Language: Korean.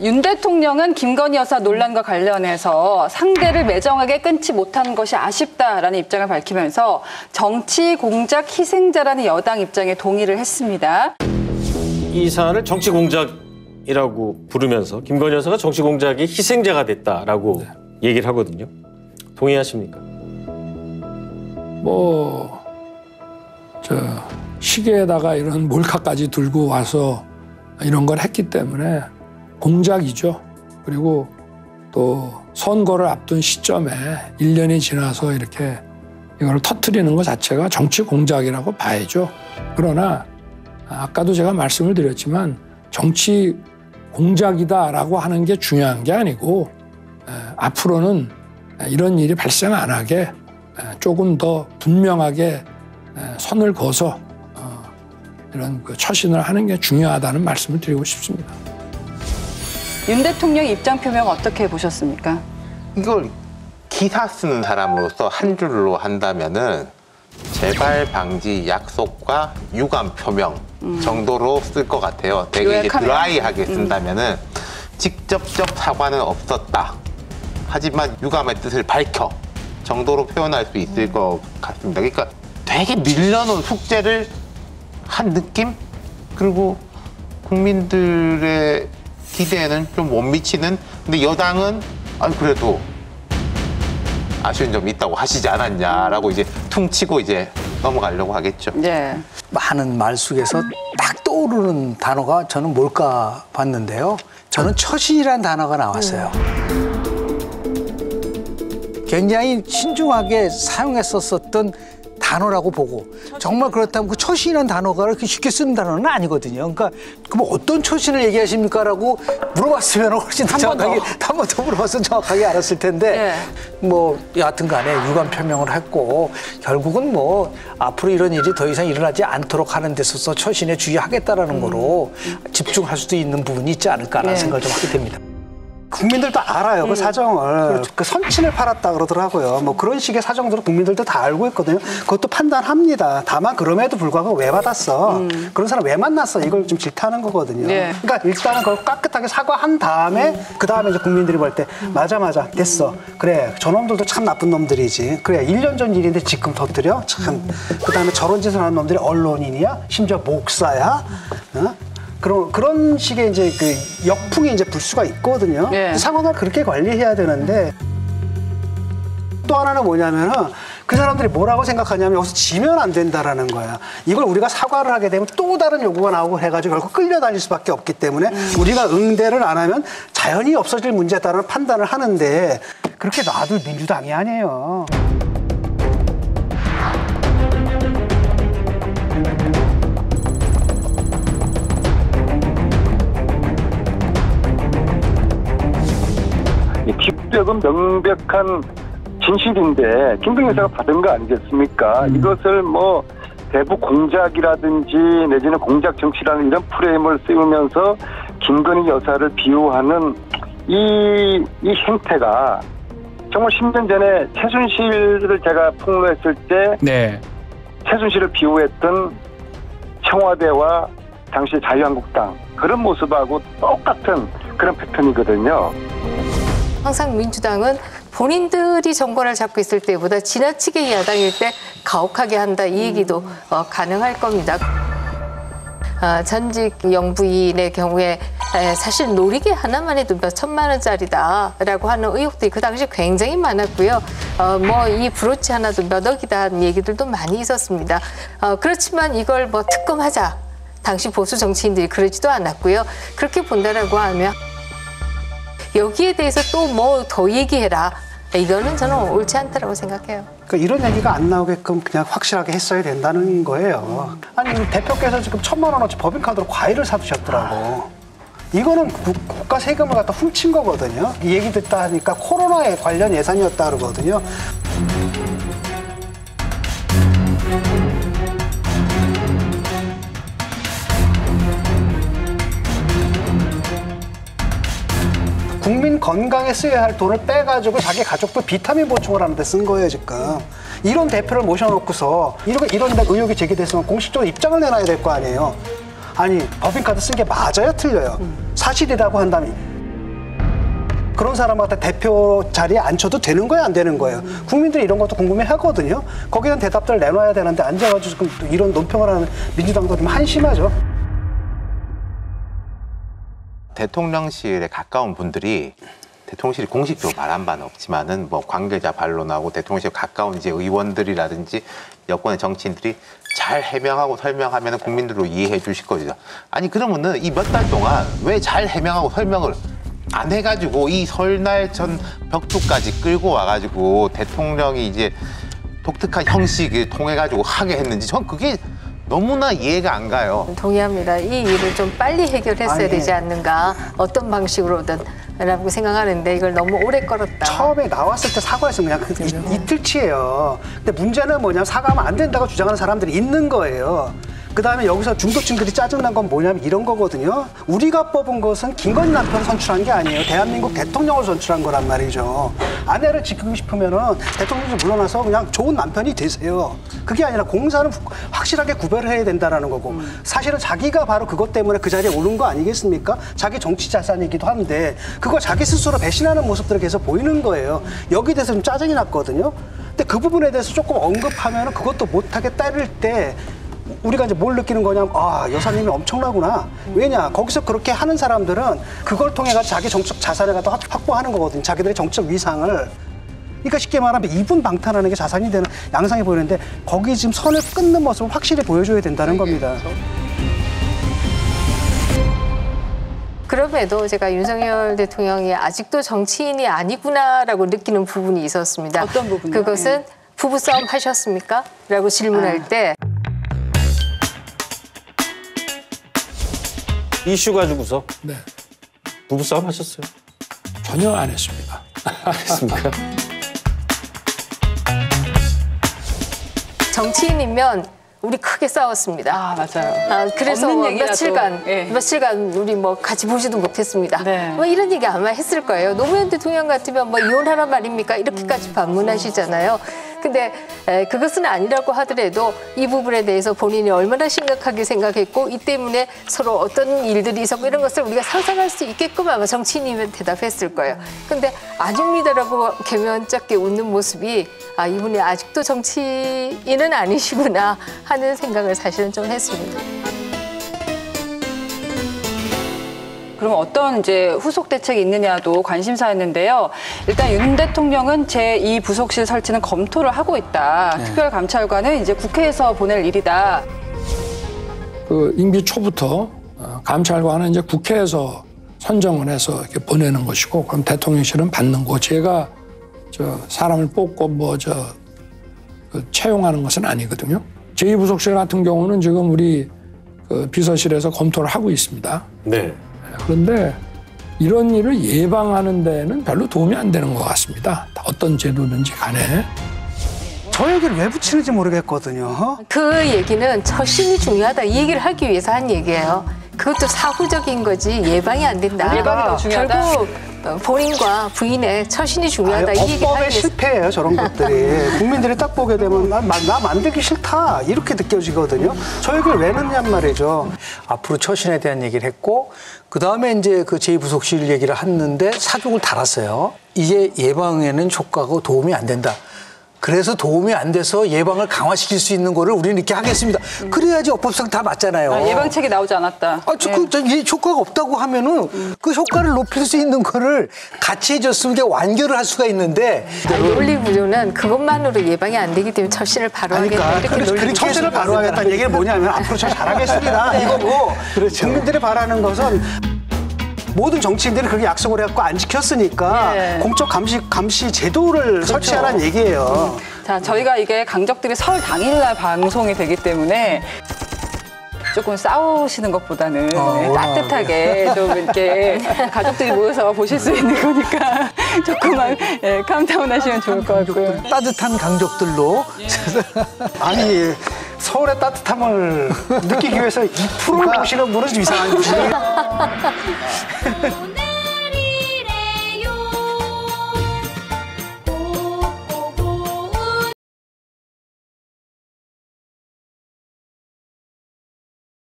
윤 대통령은 김건희 여사 논란과 관련해서 상대를 매정하게 끊지 못한 것이 아쉽다라는 입장을 밝히면서 정치 공작 희생자라는 여당 입장에 동의를 했습니다. 이 사안을 정치 공작이라고 부르면서 김건희 여사가 정치 공작의 희생자가 됐다라고 얘기를 하거든요. 동의하십니까? 시계에다가 이런 몰카까지 들고 와서 이런 걸 했기 때문에 공작이죠. 그리고 또 선거를 앞둔 시점에 1년이 지나서 이렇게 이걸 터뜨리는 것 자체가 정치 공작이라고 봐야죠. 그러나 아까도 제가 말씀을 드렸지만 정치 공작이다라고 하는 게 중요한 게 아니고 앞으로는 이런 일이 발생 안 하게 조금 더 분명하게 선을 그어서 이런 처신을 하는 게 중요하다는 말씀을 드리고 싶습니다. 윤 대통령 입장 표명 어떻게 보셨습니까? 이걸 기사 쓰는 사람으로서 한 줄로 한다면은 재발 방지 약속과 유감 표명 정도로 쓸 것 같아요. 되게 이제 드라이하게 쓴다면은 직접적 사과는 없었다. 하지만 유감의 뜻을 밝혀 정도로 표현할 수 있을 것 같습니다. 그러니까 되게 밀려놓은 숙제를 한 느낌? 그리고 국민들의 기대에는 좀 못 미치는, 근데 여당은 아니 그래도 아쉬운 점이 있다고 하시지 않았냐라고 이제 퉁치고 이제 넘어가려고 하겠죠. 네. 많은 말 속에서 딱 떠오르는 단어가 저는 뭘까 봤는데요. 저는 처신이라는 단어가 나왔어요. 굉장히 신중하게 사용했었던 단어라고 보고, 정말 그렇다면 그 처신이라는 단어가 그렇게 쉽게 쓰는 단어는 아니거든요. 그러니까 그럼 어떤 처신을 얘기하십니까라고 물어봤으면 훨씬 더 정확하게 한 번 더 물어봤으면 정확하게 알았을 텐데 여하튼 간에 유감 표명을 했고, 결국은 앞으로 이런 일이 더 이상 일어나지 않도록 하는 데 있어서 처신에 주의하겠다라는 거로 집중할 수도 있는 부분이 있지 않을까라는 생각을 좀 하게 됩니다. 국민들도 알아요, 그 사정을. 그렇죠. 그 선친을 팔았다 그러더라고요. 그런 식의 사정들은 국민들도 다 알고 있거든요. 그것도 판단합니다. 다만 그럼에도 불구하고 왜 받았어? 그런 사람 왜 만났어? 이걸 좀 질타하는 거거든요. 그러니까 일단은 그걸 깨끗하게 사과한 다음에 그 다음에 이제 국민들이 볼 때 맞아 됐어. 그래, 저놈들도 참 나쁜 놈들이지. 그래, 1년 전 일인데 지금 터뜨려? 참. 그 다음에 저런 짓을 하는 놈들이 언론인이야? 심지어 목사야? 그런 식의 이제 그 역풍이 이제 불 수가 있거든요. 상황을 그렇게 관리해야 되는데, 또 하나는 뭐냐면은 그 사람들이 뭐라고 생각하냐면 여기서 지면 안 된다라는 거야. 이걸 우리가 사과를 하게 되면 또 다른 요구가 나오고 해가지고 결국 끌려다닐 수밖에 없기 때문에 우리가 응대를 안 하면 자연히 없어질 문제다라는 판단을 하는데, 그렇게 놔둘 민주당이 아니에요. 기획은 명백한 진실인데 김건희 여사가 받은 거 아니겠습니까? 이것을 대북 공작이라든지 내지는 공작 정치라는 이런 프레임을 씌우면서 김건희 여사를 비유하는 이 행태가 정말 10년 전에 최순실을 제가 폭로했을 때 최순실을 비유했던 청와대와 당시 자유한국당 그런 모습하고 똑같은 그런 패턴이거든요. 항상 민주당은 본인들이 정권을 잡고 있을 때보다 지나치게 야당일 때 가혹하게 한다, 이 얘기도 가능할 겁니다. 전직 영부인의 경우에 사실 놀이개 하나만 해도 몇 천만 원짜리다라고 하는 의혹들이 그 당시 굉장히 많았고요. 이 브로치 하나도 몇 억이다 하는 얘기들도 많이 있었습니다. 그렇지만 이걸 특검하자. 당시 보수 정치인들이 그러지도 않았고요. 그렇게 본다라고 하면 여기에 대해서 또 더 얘기해라. 이거는 저는 옳지 않다라고 생각해요. 그러니까 이런 얘기가 안 나오게끔 그냥 확실하게 했어야 된다는 거예요. 아니, 대표께서 지금 1,000만 원어치 법인카드로 과일을 사두셨더라고. 이거는 국가 세금을 갖다 훔친 거거든요. 이 얘기 듣다 하니까 코로나에 관련 예산이었다 그러거든요. 국민 건강에 써야 할 돈을 빼가지고 자기 가족들 비타민 보충을 하는 데 쓴 거예요, 지금. 이런 대표를 모셔놓고서 이런 데 의혹이 제기됐으면 공식적으로 입장을 내놔야 될 거 아니에요. 아니, 법인카드 쓴 게 맞아요, 틀려요? 사실이라고 한다면 그런 사람 갖다 대표 자리에 앉혀도 되는 거예요, 안 되는 거예요? 국민들이 이런 것도 궁금해하거든요. 거기에 대한 대답들을 내놔야 되는데 앉아가지고 지금 또 이런 논평을 하는 민주당도 좀 한심하죠. 대통령실에 가까운 분들이 대통령실이 공식적으로 말한 바는 없지만은 뭐 관계자 반론하고 대통령실 가까운 이제 의원들이라든지 여권의 정치인들이 잘 해명하고 설명하면 국민들로 이해해 주실 거죠. 아니 그러면은 이 몇 달 동안 왜 잘 해명하고 설명을 안 해가지고 이 설날 전 벽두까지 끌고 와가지고 대통령이 이제 독특한 형식을 통해가지고 하게 했는지 전 그게 너무나 이해가 안 가요. 동의합니다. 이 일을 좀 빨리 해결했어야 되지 않는가. 어떤 방식으로든 라고 생각하는데 이걸 너무 오래 끌었다. 처음에 나왔을 때 사과했으면 그냥 이틀치예요. 근데 문제는 뭐냐면 사과하면 안 된다고 주장하는 사람들이 있는 거예요. 그다음에 여기서 중도층들이 짜증난 건 뭐냐면 이런 거거든요. 우리가 뽑은 것은 김건희 남편을 선출한 게 아니에요. 대한민국 대통령을 선출한 거란 말이죠. 아내를 지키고 싶으면은 대통령이 물러나서 그냥 좋은 남편이 되세요. 그게 아니라 공사는 확실하게 구별을 해야 된다라는 거고 사실은 자기가 바로 그것 때문에 그 자리에 오른 거 아니겠습니까? 자기 정치 자산이기도 한데 그거 자기 스스로 배신하는 모습들을 계속 보이는 거예요. 여기에 대해서 좀 짜증이 났거든요. 근데 그 부분에 대해서 조금 언급하면은 그것도 못하게 때릴 때 우리가 이제 뭘 느끼는 거냐면 아 여사님이 엄청나구나. 왜냐 거기서 그렇게 하는 사람들은 그걸 통해 가지고 자기 정치적 자산을 갖다 확보하는 거거든요. 자기들의 정치적 위상을. 그러니까 쉽게 말하면 이분 방탄하는 게 자산이 되는 양상이 보이는데 거기 지금 선을 끊는 모습을 확실히 보여줘야 된다는 겁니다. 그럼에도 제가 윤석열 대통령이 아직도 정치인이 아니구나라고 느끼는 부분이 있었습니다. 어떤 부분이요? 그것은 부부싸움 하셨습니까? 라고 질문할 때 이슈 가지고서 네, 부부싸움 하셨어요? 전혀 안 했습니다. 알겠습니까? 정치인이면 우리 크게 싸웠습니다. 아, 맞아요. 그래서 없는 뭐 얘기라도, 예. 며칠간 우리 뭐 같이 보지도 못했습니다. 네. 뭐 이런 얘기 아마 했을 거예요. 노무현 대통령 같으면 뭐 이혼하란 말입니까? 이렇게까지 반문하시잖아요. 근데 그것은 아니라고 하더라도 이 부분에 대해서 본인이 얼마나 심각하게 생각했고 이 때문에 서로 어떤 일들이 있었고 이런 것을 우리가 상상할 수 있게끔 아마 정치인이면 대답했을 거예요. 근데 아닙니다라고 개면쩍게 웃는 모습이 아 이분이 아직도 정치인은 아니시구나 하는 생각을 사실은 좀 했습니다. 그러면 어떤 이제 후속 대책이 있느냐도 관심사였는데요. 일단 윤 대통령은 제2 부속실 설치는 검토를 하고 있다. 특별감찰관은 이제 국회에서 보낼 일이다. 그 임기 초부터 감찰관은 이제 국회에서 선정을 해서 이렇게 보내는 것이고, 그럼 대통령실은 받는 거. 제가 사람을 뽑고 채용하는 것은 아니거든요. 제2부속실 같은 경우는 지금 우리 비서실에서 검토를 하고 있습니다. 네. 그런데 이런 일을 예방하는 데는 별로 도움이 안 되는 것 같습니다. 어떤 제도든지 간에. 저 얘기를 왜 붙이는지 모르겠거든요. 그 얘기는 처신이 중요하다 이 얘기를 하기 위해서 한 얘기예요. 그것도 사후적인 거지 예방이 안 된다. 예방이 더 중요하다? 결국 본인과 부인의 처신이 중요하다. 이 얘기를 하기 법의 위해서. 실패예요, 저런 것들이. 국민들이 딱 보게 되면 나 만들기 싫다 이렇게 느껴지거든요. 저 얘기를 왜 넣냐는 말이죠. 앞으로 처신에 대한 얘기를 했고 그다음에 이제 그 제2부속실 얘기를 했는데 사족을 달았어요. 이게 예방에는 효과가 도움이 안 된다. 그래서 도움이 안 돼서 예방을 강화시킬 수 있는 거를 우리는 이렇게 하겠습니다. 그래야지 어법상 다 맞잖아요. 예방책이 나오지 않았다. 이 효과가 없다고 하면은 그 효과를 높일 수 있는 거를 같이 해줬으면 이게 완결을 할 수가 있는데. 논리 구조는 그것만으로 예방이 안 되기 때문에 처신을 바로 하겠다. 이렇게 논리 그러니까 처신을 바로 하겠다는 얘기는 뭐냐면 앞으로 저 잘하겠습니다. 이거고 국민들이 바라는 것은 모든 정치인들이 그렇게 약속을 해갖고 안 지켰으니까 네. 공적 감시 제도를 설치하라는 얘기예요. 자, 저희가 이게 강적들이 설 당일날 방송이 되기 때문에 조금 싸우시는 것보다는 따뜻하게 좀 이렇게 가족들이 모여서 보실 수 있는 거니까 조금만 카운트다운 하시면 좋을 것 같고요. 따뜻한 강적들로 아니 서울의 따뜻함을 느끼기 위해서 2%를 보시는 분은 좀 이상한 분이